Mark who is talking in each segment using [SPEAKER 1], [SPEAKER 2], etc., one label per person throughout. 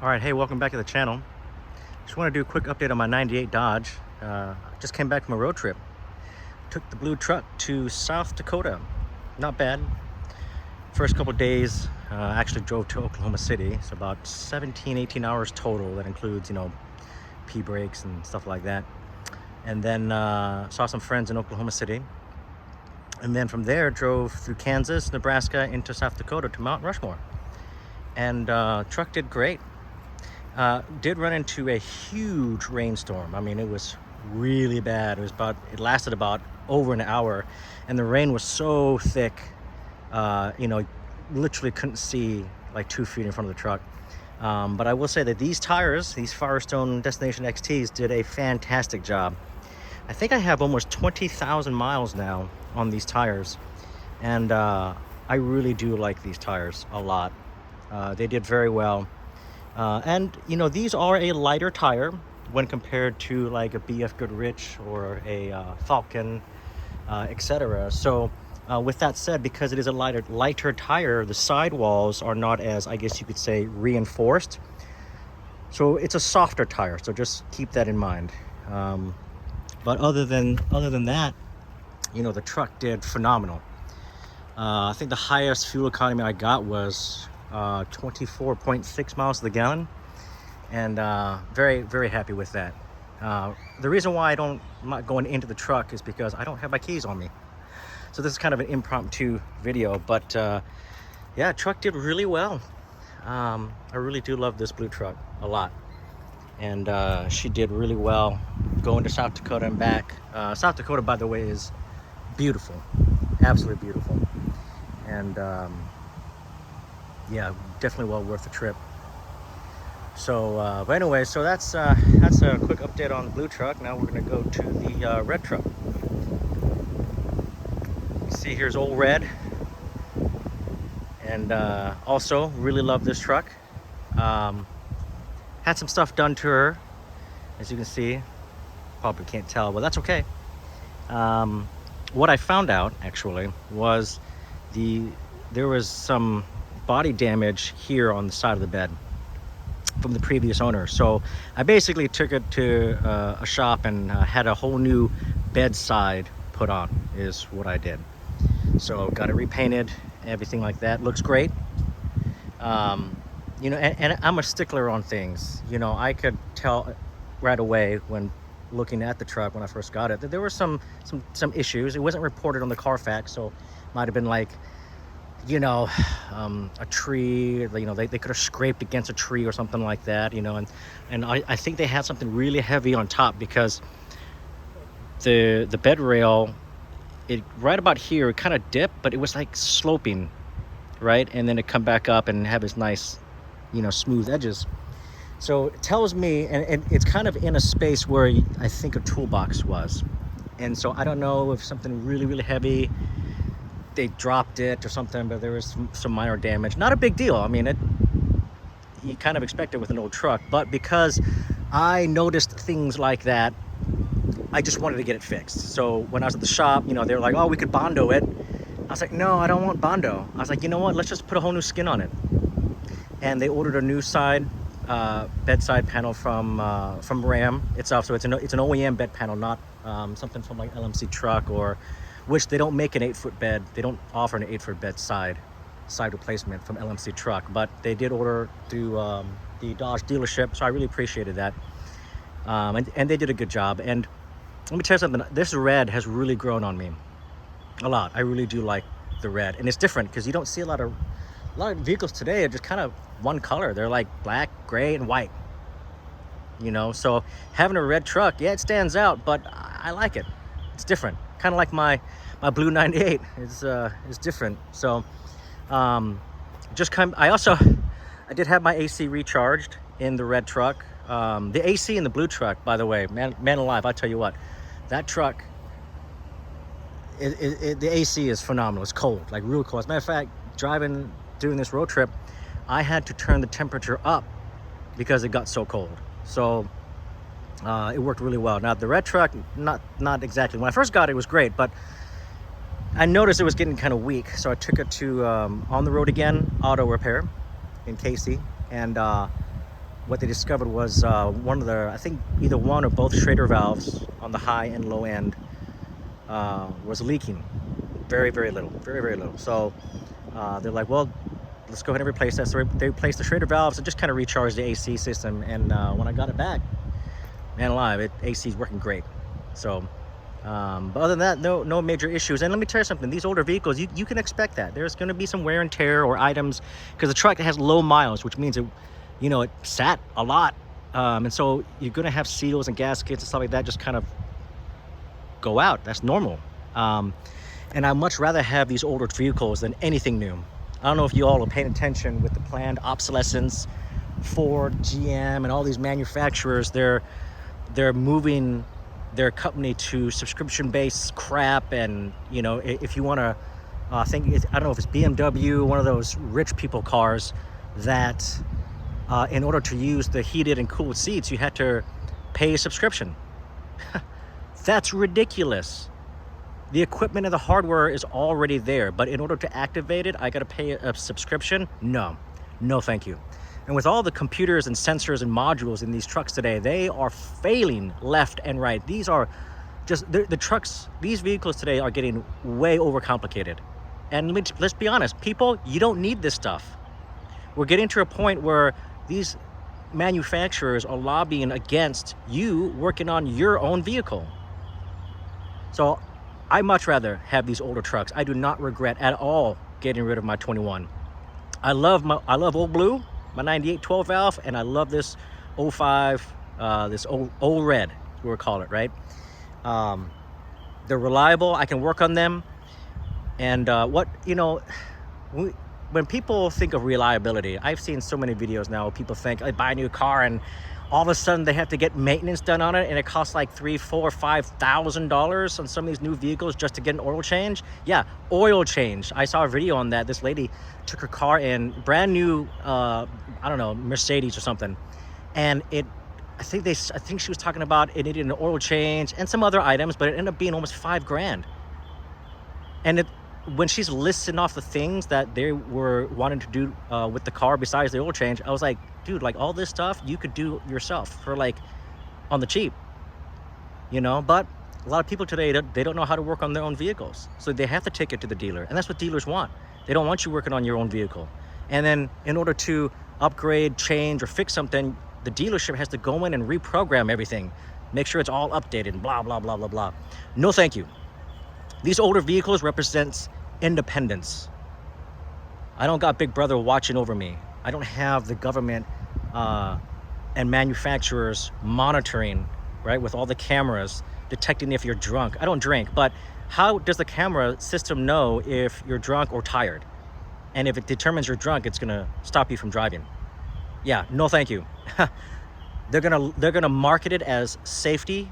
[SPEAKER 1] All right, hey, welcome back to the channel. Just want to do a quick update on my 98 Dodge. Just came back from a road trip. Took the blue truck to South Dakota. Not bad. First couple days, actually drove to Oklahoma City. It's about 17, 18 hours total. That includes, pee breaks and stuff like that. And then saw some friends in Oklahoma City. And then from there, drove through Kansas, Nebraska, into South Dakota to Mount Rushmore. And truck did great. Did run into a huge rainstorm. I mean, it was really bad. It lasted about over an hour, and the rain was so thick, literally couldn't see like 2 feet in front of the truck. But I will say that these tires, these Firestone Destination XTs, did a fantastic job. I think I have almost 20,000 miles now on these tires, and I really do like these tires a lot. They did very well. And these are a lighter tire when compared to like a BF Goodrich or a Falcon, etc. So with that said, because it is a lighter tire, the sidewalls are not as, I guess you could say, reinforced. So it's a softer tire, so just keep that in mind. But other than that, the truck did phenomenal. I think the highest fuel economy I got was 24.6 miles to the gallon, and very, very happy with that. The reason why I'm not going into the truck is because I don't have my keys on me. So this is kind of an impromptu video, but yeah, truck did really well. I really do love this blue truck a lot, and she did really well going to South Dakota and back. South Dakota, by the way, is beautiful, absolutely beautiful, and yeah, definitely well worth the trip. So but anyway, so that's a quick update on the blue truck. Now we're going to go to the red truck. You see, here's old red, and also really love this truck. Had some stuff done to her, as you can see. Probably can't tell, but that's okay. What I found out actually was there was some body damage here on the side of the bed from the previous owner. So I basically took it to a shop and had a whole new bedside put on, is what I did. So got it repainted, everything like that. Looks great. And I'm a stickler on things. I could tell right away when looking at the truck when I first got it that there were some issues. It wasn't reported on the Carfax, so might have been like a tree, they could have scraped against a tree or something like that, and I think they had something really heavy on top, because the bed rail, right about here, it kind of dipped, but it was like sloping, right? And then it come back up and have its nice, smooth edges. So it tells me, and it's kind of in a space where I think a toolbox was. And so I don't know if something really, really heavy, they dropped it or something, but there was some minor damage. Not a big deal. I mean, you kind of expect it with an old truck, but because I noticed things like that, I just wanted to get it fixed. So when I was at the shop, they were like, oh, we could Bondo it. I was like, no, I don't want Bondo. I was like, you know what, let's just put a whole new skin on it. And they ordered a new bedside panel from Ram itself. So it's an OEM bed panel, not something from like LMC truck, or which they don't make an 8-foot bed. They don't offer an 8-foot bed side replacement from LMC truck, but they did order through the Dodge dealership, so I really appreciated that. And they did a good job. And let me tell you something, this red has really grown on me a lot. I really do like the red, and it's different because you don't see a lot of vehicles today are just kind of one color. They're like black, gray, and white. So having a red truck, yeah, it stands out, but I like it. It's different. Kind of like my blue 98 is different. So I did have my AC recharged in the red truck. The AC in the blue truck, by the way, man alive, I tell you what, that truck, the AC is phenomenal. It's cold, like real cold. As a matter of fact, doing this road trip, I had to turn the temperature up because it got so cold. So it worked really well. Now the red truck, not exactly. When I first got it, it was great, but I noticed it was getting kind of weak. So I took it to On the Road Again auto repair in Casey, and what they discovered was one of the, I think either one or both Schrader valves on the high and low end was leaking. Very, very little, very, very little. So they're like, well, let's go ahead and replace that. So they replaced the Schrader valves and just kind of recharged the AC system. And when I got it back, man alive, AC is working great. So, but other than that, no major issues. And let me tell you something, these older vehicles, you can expect that. There's gonna be some wear and tear or items, because the truck has low miles, which means it, you know, it sat a lot. And so you're gonna have seals and gaskets and stuff like that just kind of go out. That's normal. And I'd much rather have these older vehicles than anything new. I don't know if you all are paying attention with the planned obsolescence. Ford, GM, and all these manufacturers, they're moving their company to subscription-based crap. And you know, if you want to, I don't know if it's BMW, one of those rich people cars, that in order to use the heated and cooled seats, you had to pay a subscription. That's ridiculous. The equipment and the hardware is already there, but in order to activate it, I gotta pay a subscription? No, thank you. And with all the computers and sensors and modules in these trucks today, they are failing left and right. These are just, the trucks, these vehicles today are getting way overcomplicated. And let's be honest, people, you don't need this stuff. We're getting to a point where these manufacturers are lobbying against you working on your own vehicle. So I much rather have these older trucks. I do not regret at all getting rid of my 21. I love Old Blue, my 98 12 valve, and I love this 05, this old red, we'll call it, right? They're reliable. I can work on them. And when people think of reliability, I've seen so many videos now. People think I buy a new car and all of a sudden they have to get maintenance done on it, and it costs like $3,000, $4,000, $5,000 on some of these new vehicles just to get an oil change. Yeah, oil change. I saw a video on that. This lady took her car in, brand new, I don't know, Mercedes or something, and I think she was talking about it needed an oil change and some other items, but it ended up being almost $5,000. And when she's listing off the things that they were wanting to do with the car besides the oil change, I was like, dude, like all this stuff you could do yourself for like on the cheap, you know. But a lot of people today, they don't know how to work on their own vehicles, so they have to take it to the dealer, and that's what dealers want. They don't want you working on your own vehicle. And then in order to upgrade, change, or fix something, the dealership has to go in and reprogram everything, make sure it's all updated, and blah blah blah blah blah. No thank you. These older vehicles represents independence. I don't got Big Brother watching over me. I don't have the government and manufacturers monitoring, right, with all the cameras detecting if you're drunk. I don't drink, but how does the camera system know if you're drunk or tired? And if it determines you're drunk, it's gonna stop you from driving. Yeah, no thank you. They're gonna market it as safety,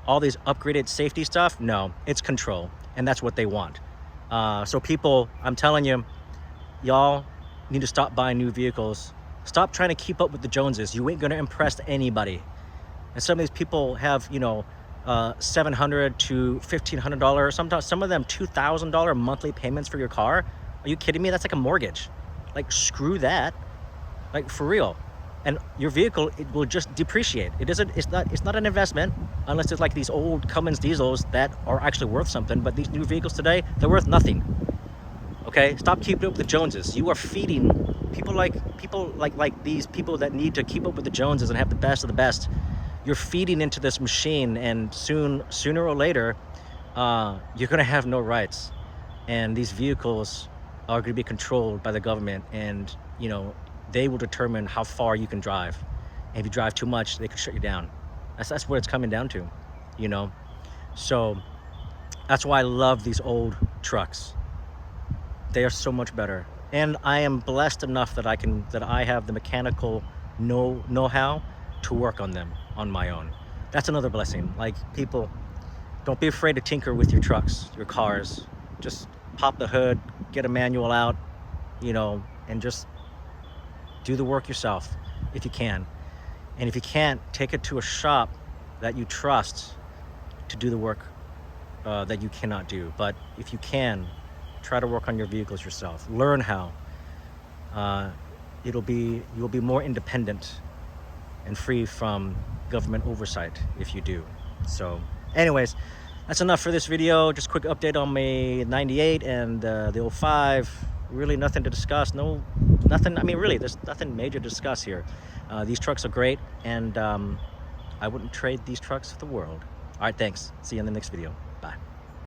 [SPEAKER 1] all these upgraded safety stuff. No, it's control, and that's what they want. So people, I'm telling you, y'all need to stop buying new vehicles. Stop trying to keep up with the Joneses. You ain't gonna impress anybody. And some of these people have, you know, $700 to $1,500, sometimes some of them $2,000 monthly payments for your car. Are you kidding me? That's like a mortgage. Like, screw that. Like, for real. And your vehicle, it will just depreciate. It's not an investment unless it's like these old Cummins Diesels that are actually worth something. But these new vehicles today, they're worth nothing. Okay, stop keeping up with the Joneses. You are feeding people like these people that need to keep up with the Joneses and have the best of the best. You're feeding into this machine, and sooner or later, you're gonna have no rights. And these vehicles are gonna be controlled by the government, and you know, they will determine how far you can drive. And if you drive too much, they can shut you down. That's what it's coming down to, you know. So that's why I love these old trucks. They are so much better, and I am blessed enough that I have the mechanical know-how to work on them on my own. That's another blessing. Like, people, don't be afraid to tinker with your trucks, your cars. Just pop the hood, get a manual out, you know, and just do the work yourself if you can. And if you can't, take it to a shop that you trust to do the work that you cannot do. But if you can, try to work on your vehicles yourself. Learn how. You'll be more independent, and free from government oversight if you do. So anyways, that's enough for this video. Just a quick update on my 98 and the 05. Really nothing to discuss. Nothing. I mean, really, there's nothing major to discuss here. These trucks are great, and I wouldn't trade these trucks for the world. All right, thanks. See you in the next video. Bye.